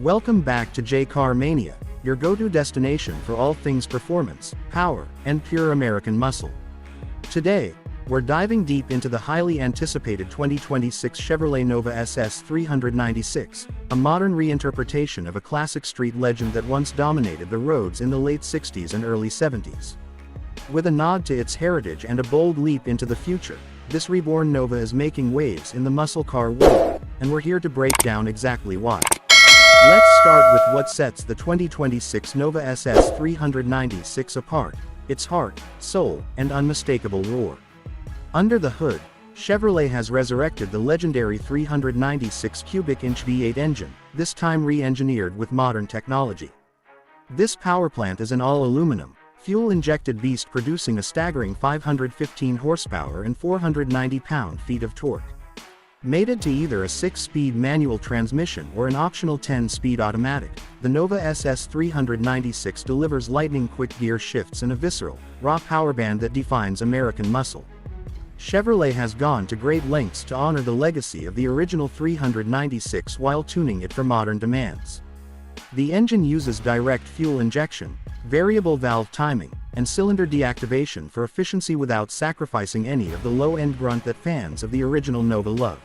Welcome back to J Car Mania, your go-to destination for all things performance, power, and pure American muscle. Today, we're diving deep into the highly anticipated 2026 Chevrolet Nova SS 396, a modern reinterpretation of a classic street legend that once dominated the roads in the late 60s and early 70s. With a nod to its heritage and a bold leap into the future, this reborn Nova is making waves in the muscle car world, and we're here to break down exactly why. Let's start with what sets the 2026 Nova SS 396 apart: its heart, soul, and unmistakable roar. Under the hood, Chevrolet has resurrected the legendary 396 cubic inch V8 engine, this time re-engineered with modern technology. This power plant is an all-aluminum, fuel-injected beast producing a staggering 515 horsepower and 490 pound-feet of torque. Mated to either a 6-speed manual transmission or an optional 10-speed automatic, the Nova SS 396 delivers lightning-quick gear shifts and a visceral, raw power band that defines American muscle. Chevrolet has gone to great lengths to honor the legacy of the original 396 while tuning it for modern demands. The engine uses direct fuel injection, variable valve timing, and cylinder deactivation for efficiency without sacrificing any of the low-end grunt that fans of the original Nova loved.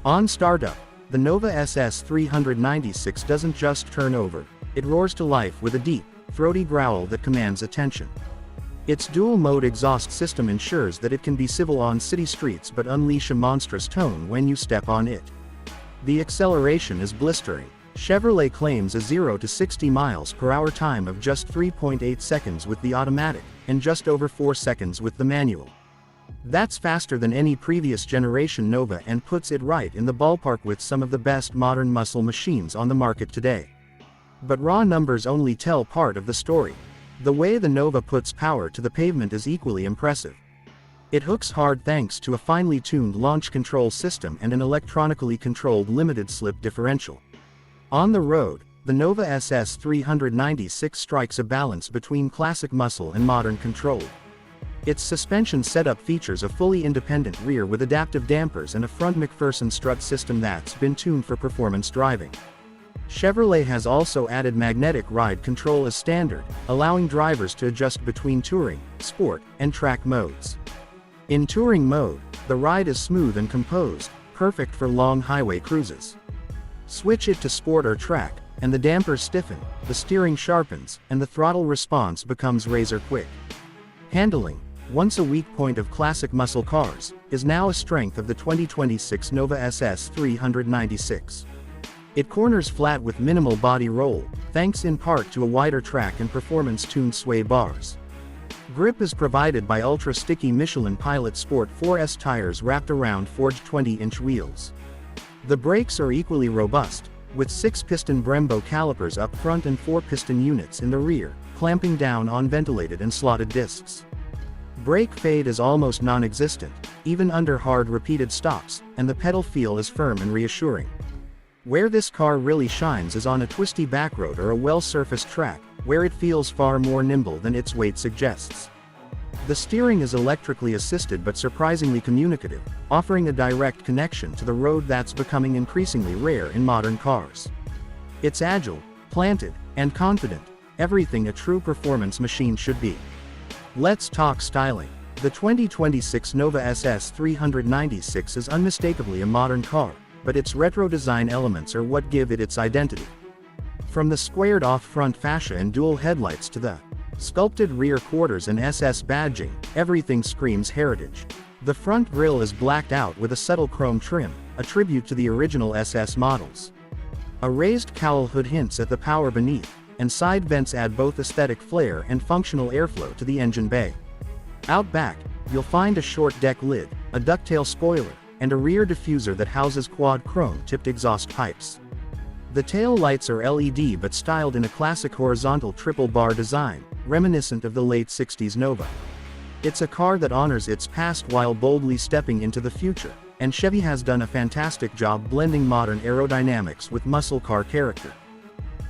On startup, the Nova SS 396 doesn't just turn over, it roars to life with a deep, throaty growl that commands attention. Its dual-mode exhaust system ensures that it can be civil on city streets but unleash a monstrous tone when you step on it. The acceleration is blistering. Chevrolet claims a 0 to 60 miles per hour time of just 3.8 seconds with the automatic, and just over 4 seconds with the manual. That's faster than any previous generation Nova and puts it right in the ballpark with some of the best modern muscle machines on the market today. But raw numbers only tell part of the story. The way the Nova puts power to the pavement is equally impressive. It hooks hard thanks to a finely tuned launch control system and an electronically controlled limited-slip differential. On the road, the Nova SS 396 strikes a balance between classic muscle and modern control. Its suspension setup features a fully independent rear with adaptive dampers and a front McPherson strut system that's been tuned for performance driving. Chevrolet has also added magnetic ride control as standard, allowing drivers to adjust between touring, sport, and track modes. In touring mode, the ride is smooth and composed, perfect for long highway cruises. Switch it to sport or track, and the dampers stiffen, the steering sharpens, and the throttle response becomes razor-quick. Handling, once a weak point of classic muscle cars, is now a strength of the 2026 Nova SS 396. It corners flat with minimal body roll, thanks in part to a wider track and performance-tuned sway bars. Grip is provided by ultra-sticky Michelin Pilot Sport 4S tires wrapped around forged 20-inch wheels. The brakes are equally robust, with 6-piston Brembo calipers up front and 4-piston units in the rear, clamping down on ventilated and slotted discs. Brake fade is almost non-existent, even under hard repeated stops, and the pedal feel is firm and reassuring. Where this car really shines is on a twisty backroad or a well-surfaced track, where it feels far more nimble than its weight suggests. The steering is electrically assisted but surprisingly communicative, offering a direct connection to the road that's becoming increasingly rare in modern cars. It's agile, planted, and confident, everything a true performance machine should be. Let's talk styling. The 2026 Nova SS 396 is unmistakably a modern car, but its retro design elements are what give it its identity. From the squared-off front fascia and dual headlights to the sculpted rear quarters and SS badging, everything screams heritage. The front grille is blacked out with a subtle chrome trim, a tribute to the original SS models. A raised cowl hood hints at the power beneath, and side vents add both aesthetic flair and functional airflow to the engine bay. Out back, you'll find a short deck lid, a ducktail spoiler, and a rear diffuser that houses quad chrome-tipped exhaust pipes. The tail lights are LED but styled in a classic horizontal triple-bar design, reminiscent of the late 60s Nova. It's a car that honors its past while boldly stepping into the future, and Chevy has done a fantastic job blending modern aerodynamics with muscle car character.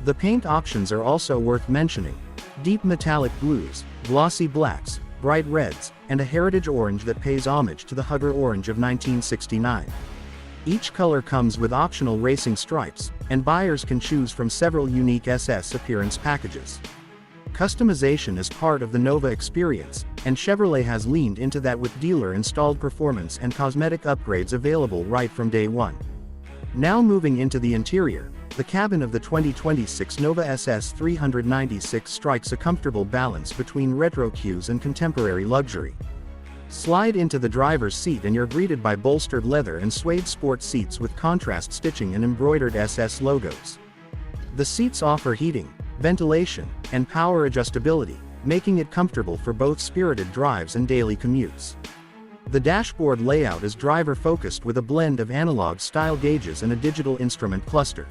The paint options are also worth mentioning: deep metallic blues, glossy blacks, bright reds, and a heritage orange that pays homage to the Hugger orange of 1969. Each color comes with optional racing stripes, and buyers can choose from several unique SS appearance packages. Customization is part of the Nova experience, and Chevrolet has leaned into that with dealer-installed performance and cosmetic upgrades available right from day one. Now moving into the interior, the cabin of the 2026 Nova SS 396 strikes a comfortable balance between retro cues and contemporary luxury. Slide into the driver's seat and you're greeted by bolstered leather and suede sport seats with contrast stitching and embroidered SS logos. The seats offer heating, ventilation, and power adjustability, making it comfortable for both spirited drives and daily commutes. The dashboard layout is driver-focused with a blend of analog-style gauges and a digital instrument cluster.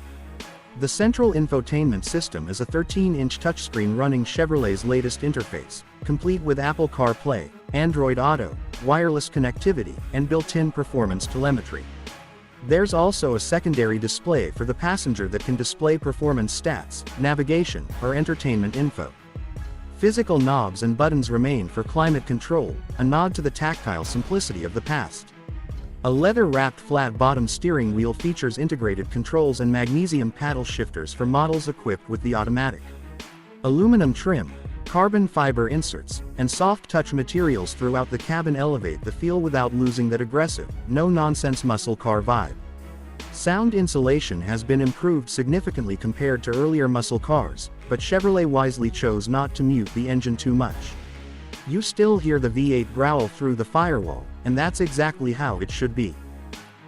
The central infotainment system is a 13-inch touchscreen running Chevrolet's latest interface, complete with Apple CarPlay, Android Auto, wireless connectivity, and built-in performance telemetry. There's also a secondary display for the passenger that can display performance stats, navigation, or entertainment info. Physical knobs and buttons remain for climate control, a nod to the tactile simplicity of the past. A leather-wrapped flat-bottom steering wheel features integrated controls and magnesium paddle shifters for models equipped with the automatic. Aluminum trim, carbon fiber inserts, and soft-touch materials throughout the cabin elevate the feel without losing that aggressive, no-nonsense muscle car vibe. Sound insulation has been improved significantly compared to earlier muscle cars, but Chevrolet wisely chose not to mute the engine too much. You still hear the V8 growl through the firewall, and that's exactly how it should be.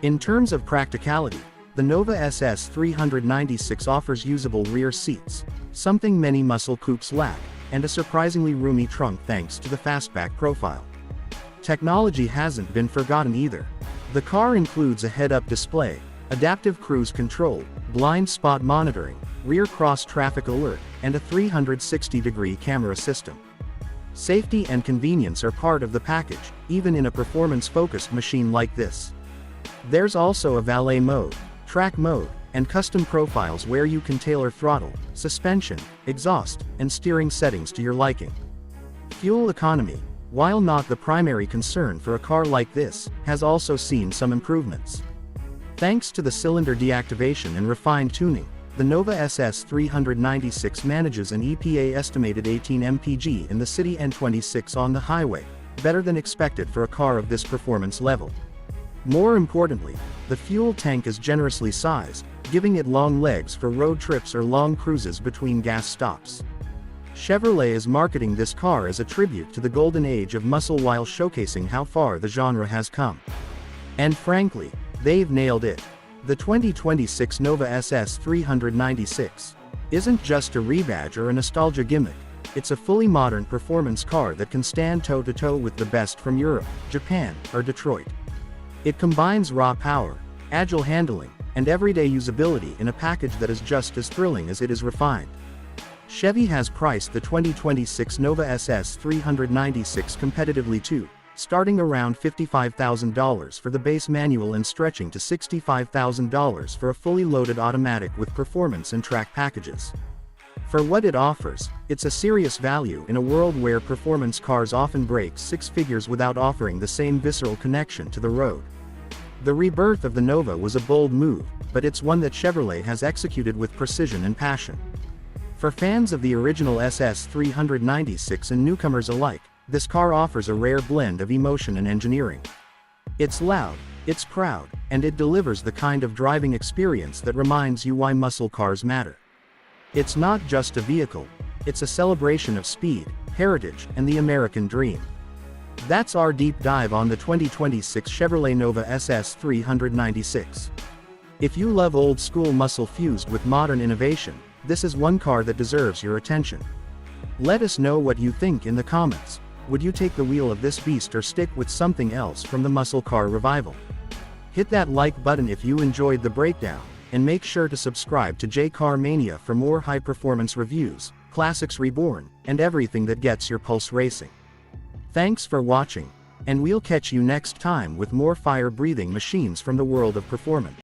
In terms of practicality, the Nova SS 396 offers usable rear seats, something many muscle coupes lack, and a surprisingly roomy trunk thanks to the fastback profile. Technology hasn't been forgotten either. The car includes a head-up display, adaptive cruise control, blind spot monitoring, rear cross-traffic alert, and a 360-degree camera system. Safety and convenience are part of the package, even in a performance-focused machine like this. There's also a valet mode, track mode, and custom profiles where you can tailor throttle, suspension, exhaust, and steering settings to your liking. Fuel economy, while not the primary concern for a car like this, has also seen some improvements. Thanks to the cylinder deactivation and refined tuning, the Nova SS 396 manages an EPA estimated 18 mpg in the city and 26 on the highway, better than expected for a car of this performance level. More importantly, the fuel tank is generously sized, giving it long legs for road trips or long cruises between gas stops. Chevrolet is marketing this car as a tribute to the golden age of muscle while showcasing how far the genre has come. And frankly, they've nailed it. The 2026 Nova SS 396 isn't just a rebadge or a nostalgia gimmick, it's a fully modern performance car that can stand toe-to-toe with the best from Europe, Japan, or Detroit. It combines raw power, agile handling, and everyday usability in a package that is just as thrilling as it is refined. Chevy has priced the 2026 Nova SS 396 competitively too, starting around $55,000 for the base manual and stretching to $65,000 for a fully loaded automatic with performance and track packages. For what it offers, it's a serious value in a world where performance cars often break six figures without offering the same visceral connection to the road. The rebirth of the Nova was a bold move, but it's one that Chevrolet has executed with precision and passion. For fans of the original SS 396 and newcomers alike, this car offers a rare blend of emotion and engineering. It's loud, it's proud, and it delivers the kind of driving experience that reminds you why muscle cars matter. It's not just a vehicle, it's a celebration of speed, heritage, and the American dream. That's our deep dive on the 2026 Chevrolet Nova SS 396. If you love old-school muscle fused with modern innovation, this is one car that deserves your attention. Let us know what you think in the comments. Would you take the wheel of this beast or stick with something else from the muscle car revival? Hit that like button if you enjoyed the breakdown, and make sure to subscribe to J Car Mania for more high-performance reviews, classics reborn, and everything that gets your pulse racing. Thanks for watching, and we'll catch you next time with more fire-breathing machines from the world of performance.